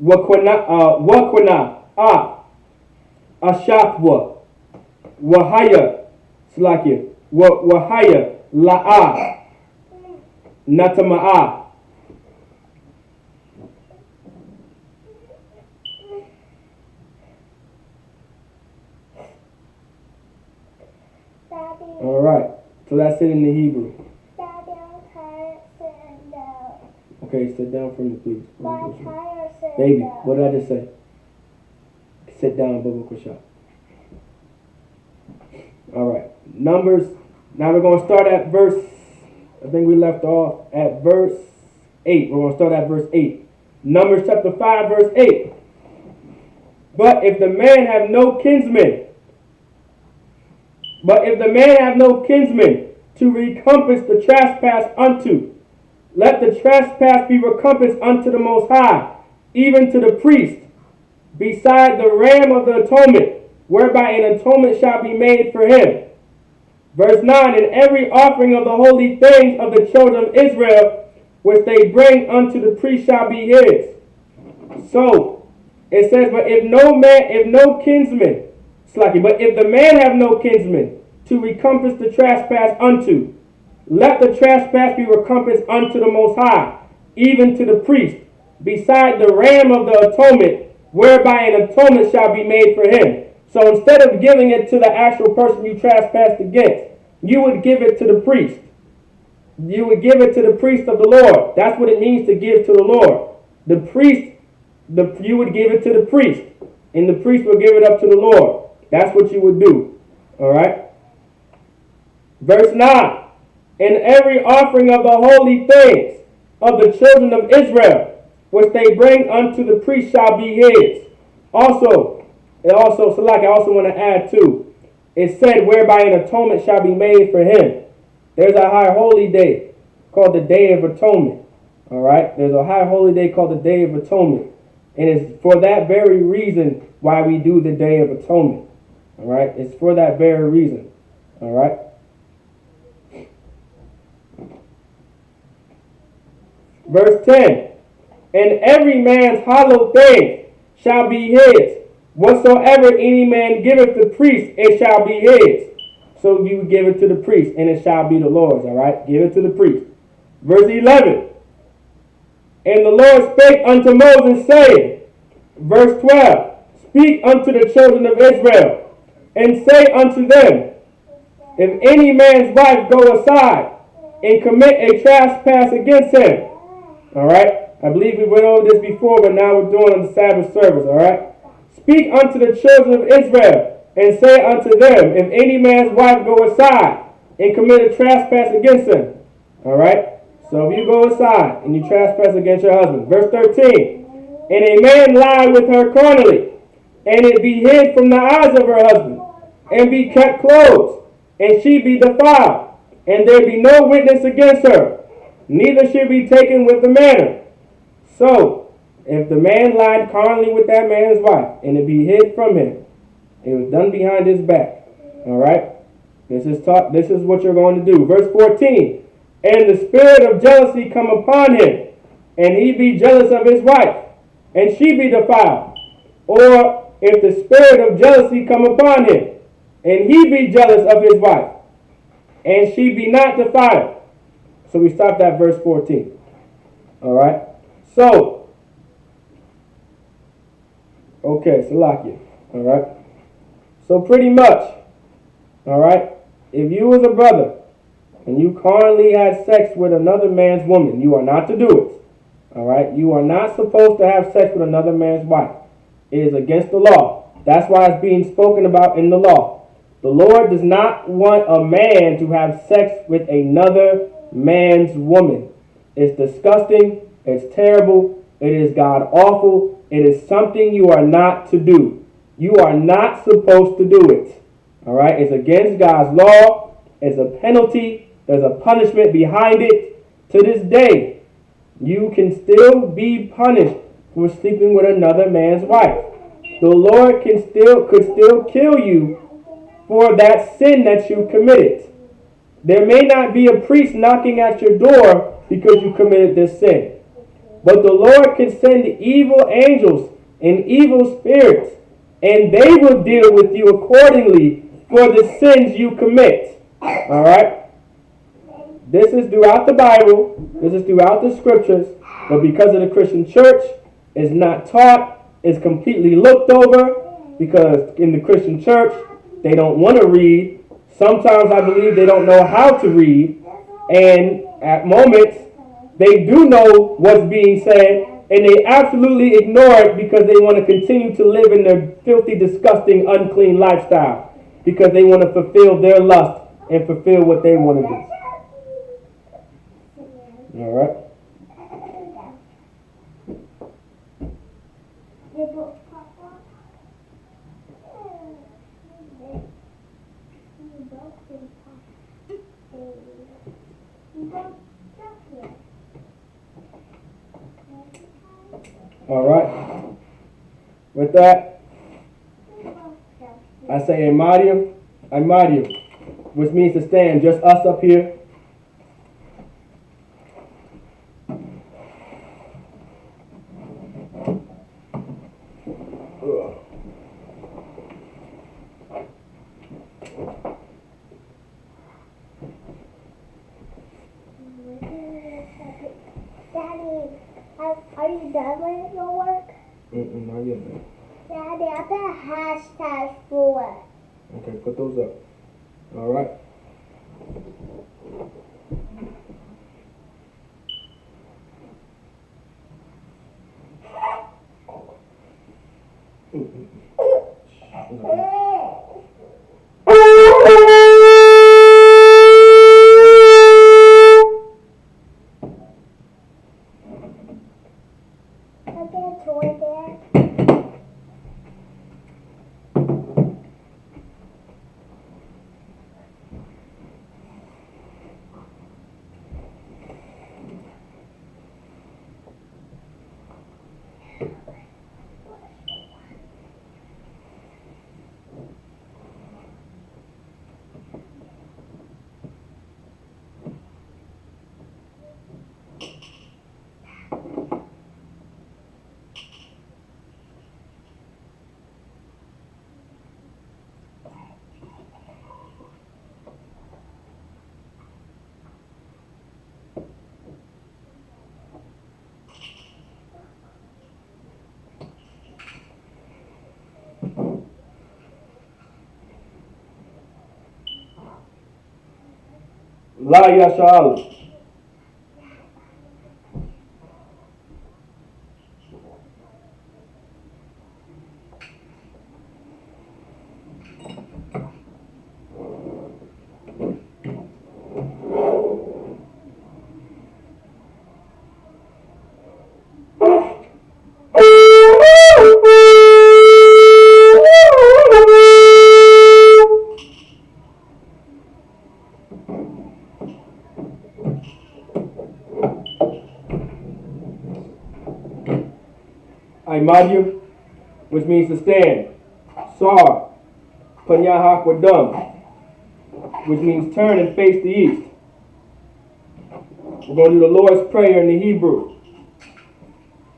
Wakwana, Ashafwa, Wahaya, Slakia, Wahaya, La'a, Natama'a. Daddy, All right, so that's it in the Hebrew. Daddy, I'm tired sitting down. Okay, sit down for me, please. But I'm tired sitting Baby, down. what did I just say? Sit down, Bubba Kusha. All right, Numbers. Now we're going to start at verse, I think we left off at verse 8. We're going to start at verse 8. Numbers chapter 5, verse 8. But if the man have no kinsman, to recompense the trespass unto, let the trespass be recompensed unto the Most High, even to the priest, beside the ram of the atonement, whereby an atonement shall be made for him. Verse 9, and every offering of the holy things of the children of Israel, which they bring unto the priest, shall be his. So, it says, but if the man have no kinsman to recompense the trespass unto, let the trespass be recompensed unto the Most High, even to the priest, beside the ram of the atonement, whereby an atonement shall be made for him. So instead of giving it to the actual person you trespassed against, you would give it to the priest. You would give it to the priest of the Lord. That's what it means to give to the Lord. The priest, you would give it to the priest, and the priest will give it up to the Lord. That's what you would do. All right. Verse 9, and every offering of the holy things of the children of Israel, which they bring unto the priest, shall be his. Salaki, I also want to add too. It said, whereby an atonement shall be made for him. There's a high holy day called the Day of Atonement. All right? There's a high holy day called the Day of Atonement. And it's for that very reason why we do the Day of Atonement. All right? It's for that very reason. All right? Verse 10, and every man's hallowed thing shall be his. Whatsoever any man giveth the priest, it shall be his. So you give it to the priest, and it shall be the Lord's. All right? Give it to the priest. Verse 11, and the Lord spake unto Moses, saying, verse 12, speak unto the children of Israel, and say unto them, if any man's wife go aside and commit a trespass against him. All right? I believe we went over this before, but now we're doing it on the Sabbath service. All right? Speak unto the children of Israel, and say unto them, if any man's wife go aside and commit a trespass against him. All right? So if you go aside and you trespass against your husband. Verse 13, and a man lie with her carnally, and it be hid from the eyes of her husband, and be kept closed, and she be defiled, and there be no witness against her, neither should be taken with the manner. So, if the man lied carnally with that man's wife, and it be hid from him, it was done behind his back. All right? This is what you're going to do. Verse 14, and the spirit of jealousy come upon him, and he be jealous of his wife, and she be defiled. Or if the spirit of jealousy come upon him, and he be jealous of his wife, and she be not defiled. So we stopped at verse 14. All right? So, okay, Salakia. All right? So pretty much, all right, if you was a brother and you carnally had sex with another man's woman, you are not to do it. All right? You are not supposed to have sex with another man's wife. It is against the law. That's why it's being spoken about in the law. The Lord does not want a man to have sex with another man's woman. It's disgusting It's terrible. It is God awful. It is something you are not to do. You are not supposed to do it. All right? It's against God's law. It's a penalty. There's a punishment behind it. To this day, you can still be punished for sleeping with another man's wife. The Lord could still kill you for that sin that you committed. There may not be a priest knocking at your door because you committed this sin. But the Lord can send evil angels and evil spirits, and they will deal with you accordingly for the sins you commit. All right? This is throughout the Bible. This is throughout the scriptures. But because of the Christian church, it's not taught. It's completely looked over because in the Christian church, they don't want to read. Sometimes I believe they don't know how to read. And at moments, they do know what's being said, and they absolutely ignore it because they want to continue to live in their filthy, disgusting, unclean lifestyle because they want to fulfill their lust and fulfill what they want to do. All right? All right. With that, I say Imadium, which means to stand, just us up here. Are you done with your work? Not yet, man. Daddy, I put hashtag for it. Okay, put those up. All right. La Yashal. Imadium, which means to stand. Sar, Panyahak Wadum, which means turn and face the east. We're going to do the Lord's Prayer in the Hebrew.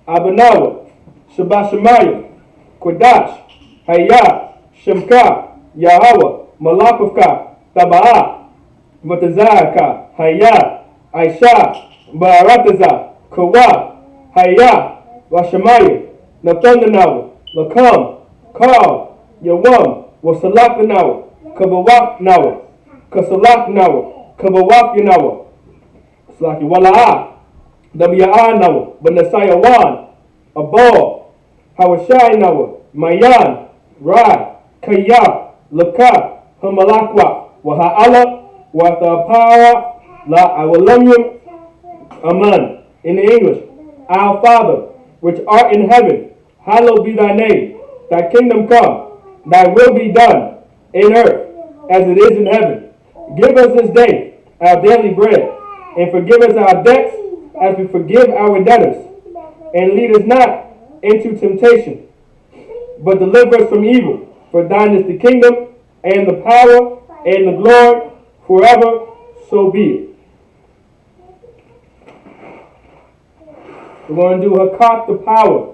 Abanawa, Shabbat Shemayim, Kodash, Hayah, Shemka, Yahweh, Malakufka, Taba'ah, Vatazaka, Hayah, Aisha, Barataza, Kawa, Hayah, Washamayim, Nathanawa, Lakam, Kal, Yawam, Wasalakanawa, Kabawak Kasalaknawa, Kabawak Yanawa, Slaki Walaa, Nawa, Banasayawan, Abal, Hawashai Nawa, Mayan, Ra, Kaya, Laka, Hamalakwa, Waha'ala, Watapara, La Awalamyum, Aman. In the English, Our Father, which art in heaven, hallowed be thy name. Thy kingdom come, thy will be done, in earth as it is in heaven. Give us this day our daily bread, and forgive us our debts as we forgive our debtors. And lead us not into temptation, but deliver us from evil. For thine is the kingdom, and the power, and the glory, forever. So be it. We're going to do Hakak, the power,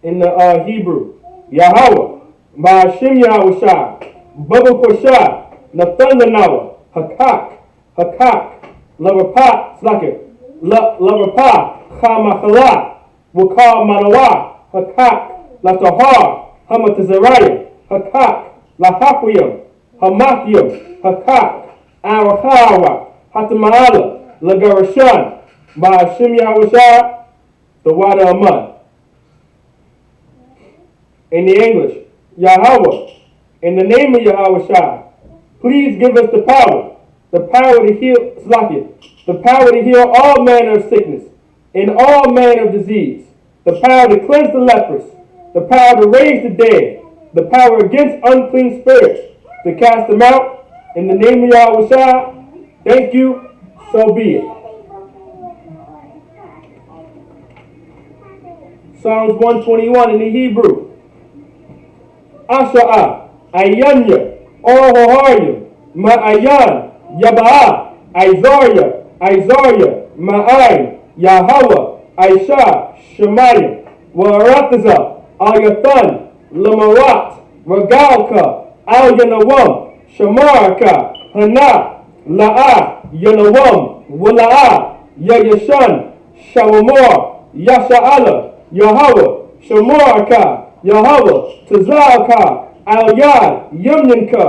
in the Hebrew. Yahweh, Ba'ashim Yahushua, Baba Koshah, Nathanawa, Hakak, Lavapa, Slakir, Lavapa, Chamachala, Wakal Manawa, Hakak, Latahar, Hamatazariah, Hakak, Lahapuyam, Hamathiyam, Hakak, Arahawa, Hatamaala, Lagarashan, Ba'ashim Yahushua, the water of mud. In the English, Yahweh, in the name of Yahweh, please give us the power to heal, the power to heal all manner of sickness and all manner of disease, the power to cleanse the leprous, the power to raise the dead, the power against unclean spirits, to cast them out. In the name of Yahweh, thank you, so be it. Psalms 121 in the Hebrew. Asha'a, Ayanya, Ohohoya, Ma'ayan, Yaba'a, Isaiah, Ma'ai, Yahweh, Aisha, Shemaiah, Warataza, Ayathan, Lamarat, Regalka, Al Yanawam, Shamaraka, Hana, La'a, Yanawam, Wala'a, Yayashan, Shawamor, Yasha'ala, Yahweh, Shamaraka, Yahweh, Tazalka, Al-Yad, Yemninka,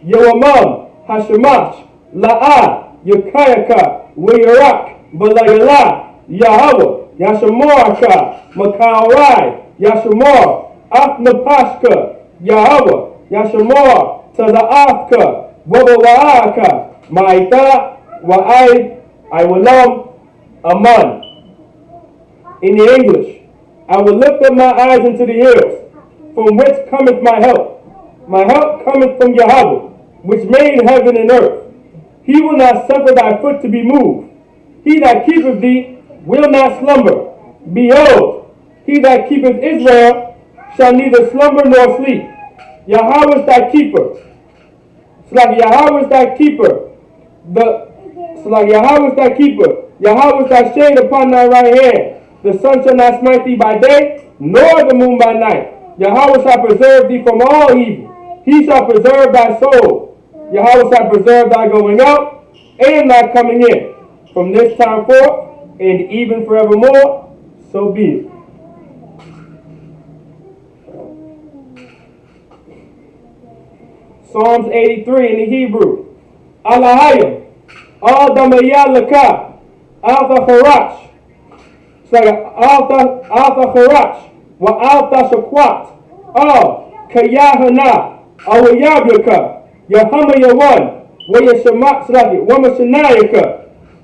Yawamam, Hashemash, La'a, Yakayaka, Wayarak, Balayala, Yahweh, Yashamaraka, Makaurai, Yashamar, Afnapashka, Yahweh, Yashamar, Taza'afka, Wabawaaka, Ma'ita, Wa'ai, Iwalam, Aman. In the English, I will lift up my eyes into the hills, from which cometh my help. My help cometh from Yahweh, which made heaven and earth. He will not suffer thy foot to be moved. He that keepeth thee will not slumber. Behold, he that keepeth Israel shall neither slumber nor sleep. Yahweh is thy keeper. It's like Yahweh is thy keeper. Yahweh is thy keeper. Yahweh is thy shade upon thy right hand. The sun shall not smite thee by day, nor the moon by night. Yahweh shall preserve thee from all evil. He shall preserve thy soul. Yahweh shall preserve thy going out and thy coming in, from this time forth and even forevermore. So be it. Psalms 83 in the Hebrew. Alahayim, Al-Damayalaka, Al-Thacharash. Alta Harach, wa Alta Shakwat, Kayahana, Awayabyaka, Yahama Yawan, wa Yashamat Slaki, Wamashanayaka,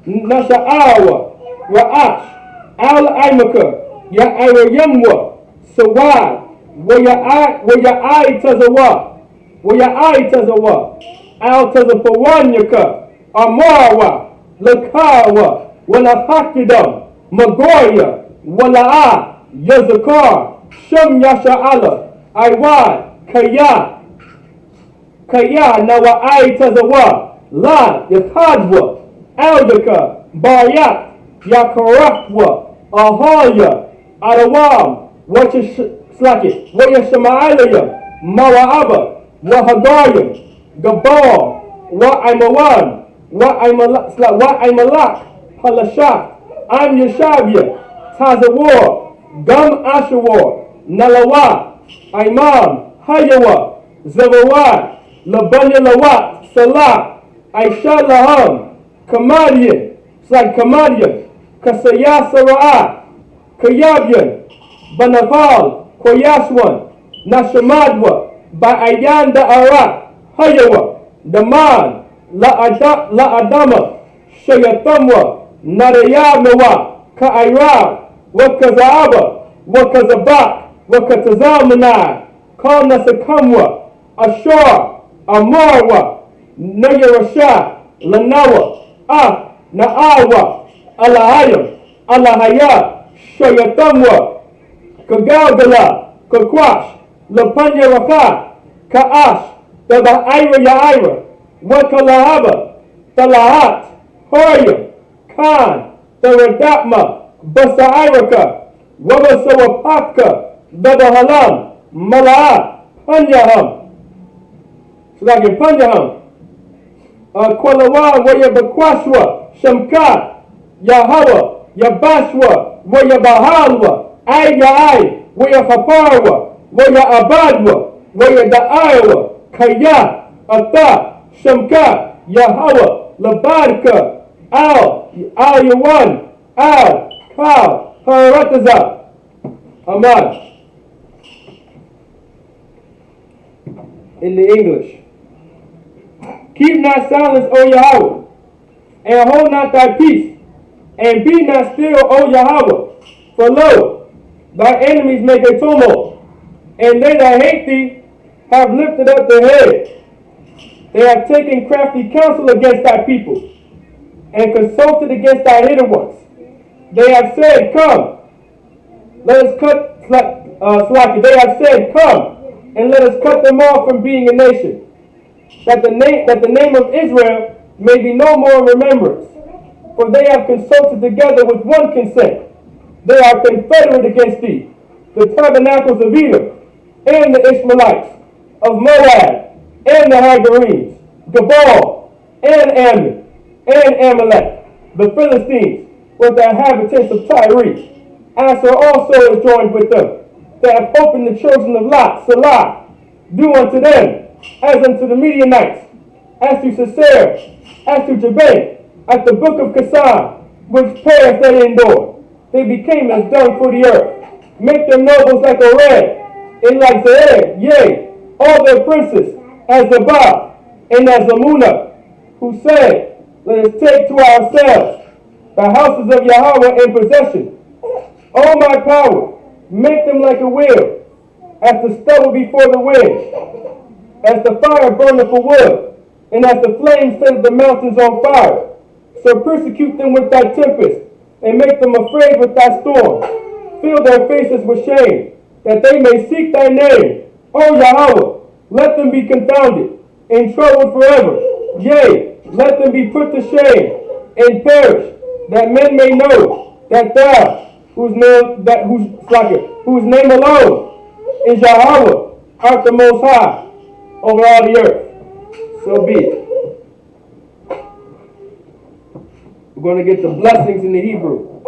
Nasha'awa, Ra'ash, Al Imaka, Ya'ayamwa, Sawad, wa Ya'ai Tazawa, Al Tazapawanyaka, Amarwa, Lakawa, Walahakidam, Magoya, Wala'a, Yazakar, Shem Yasha'ala, Iwad, Kaya, Nawa'ai Tazawa, La, Yakadwa, Aldaka, Baryat, Yakarakwa, Ahaya, Adawam, Wayashama'alayam, Mawa'aba, Wahagayam, Gabal, Wa'aimawan, Wa'aimalak, Halashak, I'm Yeshabia, Tazawar, Gam Ashawar, Nalawa, Imam, Hayawa, Zawawad, Labanya Lawat, Salah, Aisha Laham, Kamadian, Kamadian, Kasaya Sara'ah, Kayabian, Banafal, Koyaswan, Nashamadwa, Ba'ayan Da'ara, Hayawa, Daman, La Adama, Shayatamwa, Narayamawa, Ka'ira, Wakazaaba, Wakazabak, Wakatazalmanai, Kal Nasakamwa, Ashar, Amarwa, Nayarasha, Lanawa, Naawa, Alahayam, Alahaya, Shayatamwa, Kagalgala, Kakwash, Lapanya Raka, Kaash, Tabaira Yaira, Wakalahaba, Talahat, Hoya, Khan, Taradapma, Basairaka, Wabasawapaka, Dabahalam, Malaa, Panyaham. So like in Panyaham, Kwalawa, Wayabakwashwa, Shamkat, Yahawa, Yabashwa, Wayabahalwa, Ayai, Wayahaparwa, Wayabadwa, Wayadaiwa, Kaya, Ata, Shamkat, Yahawa, Labarka, Al Yawan, Al, Kal, Harataza, Ahmad. In the English. Keep not silence, O Yahweh, and hold not thy peace, and be not still, O Yahweh. For lo, thy enemies make a tumult, and they that hate thee have lifted up their head. They have taken crafty counsel against thy people, and consulted against thy hidden ones. They have said, Come, let us cut, they have said, Come, and let us cut them off from being a nation, that the name of Israel may be no more in remembrance. For they have consulted together with one consent. They are confederate against thee, the tabernacles of Edom, and the Ishmaelites, of Moab, and the Hagarenes, Gabal, and Ammon, and Amalek, the Philistines, with the inhabitants of Tyre. Asher also is joined with them. They have opened the children of Lot, Salah. Do unto them as unto the Midianites, as to Sisera, as to Jabin, at the book of Kassan, which perished they endure. They became as dung for the earth. Make them nobles like Oreb, and like Zered, yea, all their princes, as Zabah, and as Amunah, who said, Let us take to ourselves the houses of Yahweh in possession. O my power, make them like a wheel, as the stubble before the wind, as the fire burneth for wood, and as the flames set the mountains on fire. So persecute them with thy tempest, and make them afraid with thy storm. Fill their faces with shame, that they may seek thy name. O Yahweh, let them be confounded, and troubled forever. Yea, let them be put to shame, and perish, that men may know that thou, whose name alone is Yahweh, art the Most High over all the earth. So be it. We're going to get the blessings in the Hebrew.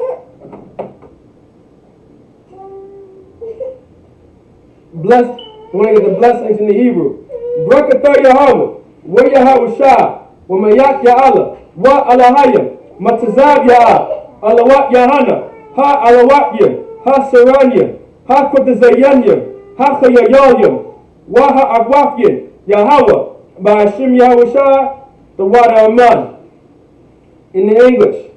We're going to get the blessings in the Hebrew. Brakatah Yahweh, wa Yahweh Shah, wa Mayak Ya'ala, wa Alahayim, Matazab Ya'ah, Alawat Yahana, Ha Alawatya, Ha Saranya, Ha Kotazayanya, Ha Chayayalyam, Wa Ha Agwafyan, Yahweh, by Hashem Yahweh Shah, the water Aman. In the English.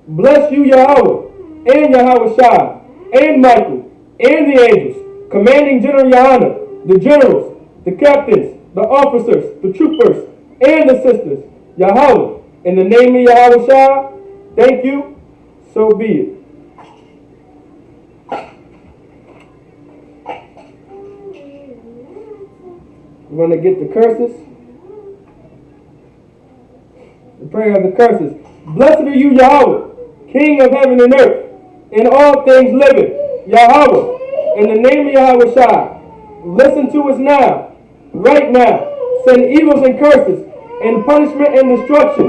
Bless you, Yahweh, and Yahweh Shah, and Michael, and the angels, commanding General Yahana, the generals, the captains, the officers, the troopers, and the sisters, Yahweh, in the name of Yahweh Shah, thank you, so be it. We're going to get the curses. The prayer of the curses. Blessed are you, Yahweh, King of heaven and earth, and all things living. Yahweh, in the name of Yahweh Shah, listen to us now, right now. Send evils and curses, and punishment and destruction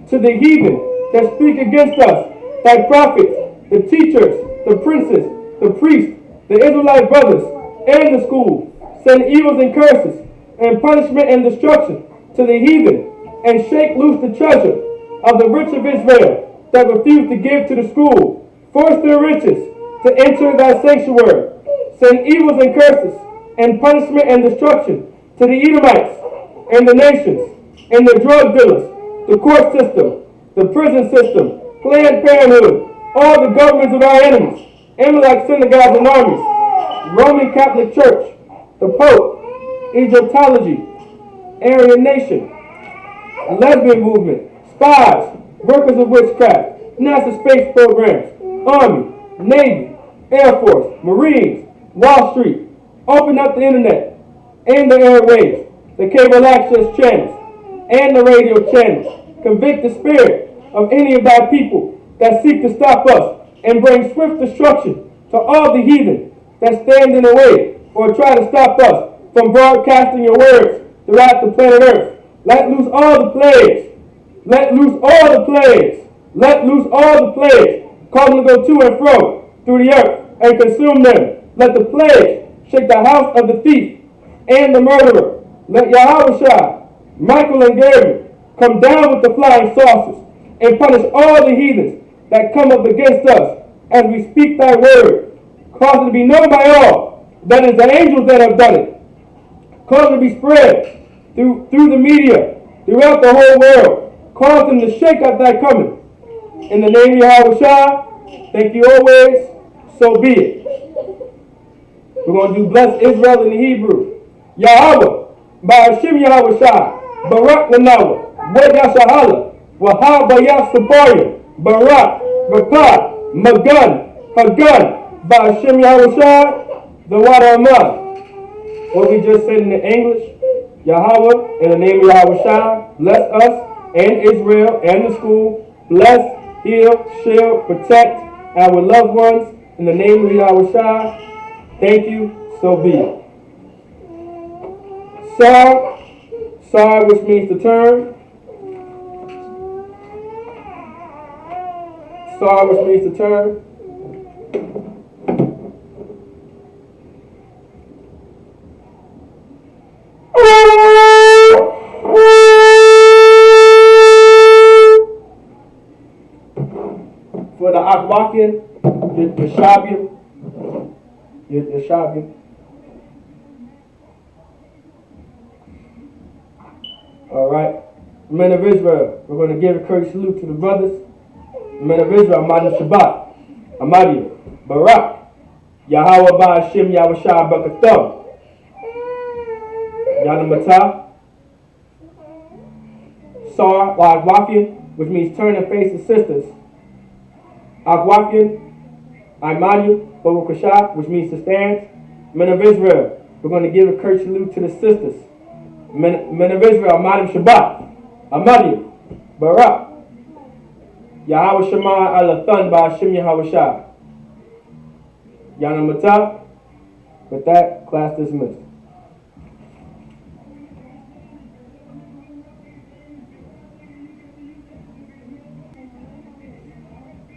to the heathen that speak against us, thy prophets, the teachers, the princes, the priests, the Israelite brothers, and the school. Send evils and curses, and punishment and destruction to the heathen, and shake loose the treasure of the rich of Israel that refuse to give to the school. Force their riches to enter thy sanctuary. Send evils and curses, and punishment and destruction to the Edomites, and the nations, and the drug dealers, the court system, the prison system, Planned Parenthood, all the governments of our enemies, Amalek synagogues and armies, Roman Catholic Church, the Pope, Egyptology, Aryan Nation, lesbian movement, spies, workers of witchcraft, NASA space programs, Army, Navy, Air Force, Marines, Wall Street. Open up the internet and the airwaves, the cable access channels, and the radio channels. Convict the spirit of any of thy people that seek to stop us and bring swift destruction to all the heathen that stand in the way or try to stop us from broadcasting your words throughout the planet Earth. Let loose all the plagues. Let loose all the plagues. Let loose all the plagues. Cause them to go to and fro through the earth and consume them. Let the plague shake the house of the thief and the murderer. Let Yahweh, Michael and Gabriel come down with the flying saucers and punish all the heathens that come up against us as we speak thy word. Cause it to be known by all that it is the angels that have done it. Cause it to be spread through the media throughout the whole world. Cause them to shake up thy coming. In the name of Yahweh, thank you always, so be it. We're going to do bless Israel in the Hebrew. Yahweh, Ba'ashim Yahweh Shai, Barak Lanawa, Wayashahala, Wahab Bayas Sabarim, Barak, Rapah, Magun, Hagun, Ba'ashim Yahweh Shai, the water Amah. What we just said in the English, Yahweh, in the name of Yahweh Shai, bless us and Israel and the school. Bless, heal, shield, protect our loved ones in the name of Yahweh Shai. Thank you, so be it. Sar, which means to turn. Sar, which means to turn. For the Akwakian, Yeshabian. All right. Men of Israel, we're going to give a courteous salute to the brothers. Men of Israel, Amadim Shabbat, Amadim, Barak, Yahweh Ba'ashim Yahweh Shai Bakatham, Yanamata, Sar, Agwafian, which means turn and face the sisters. Agwafian, Imanu, Babukashah, which means to stand. Men of Israel, we're going to give a courteous salute to the sisters. Men of Israel, Amadim Shabbat, Amadim, Barak, Yahweh Shema Alathan Ba'ashim Yahweh Shai. Yanamata. With that, class dismissed.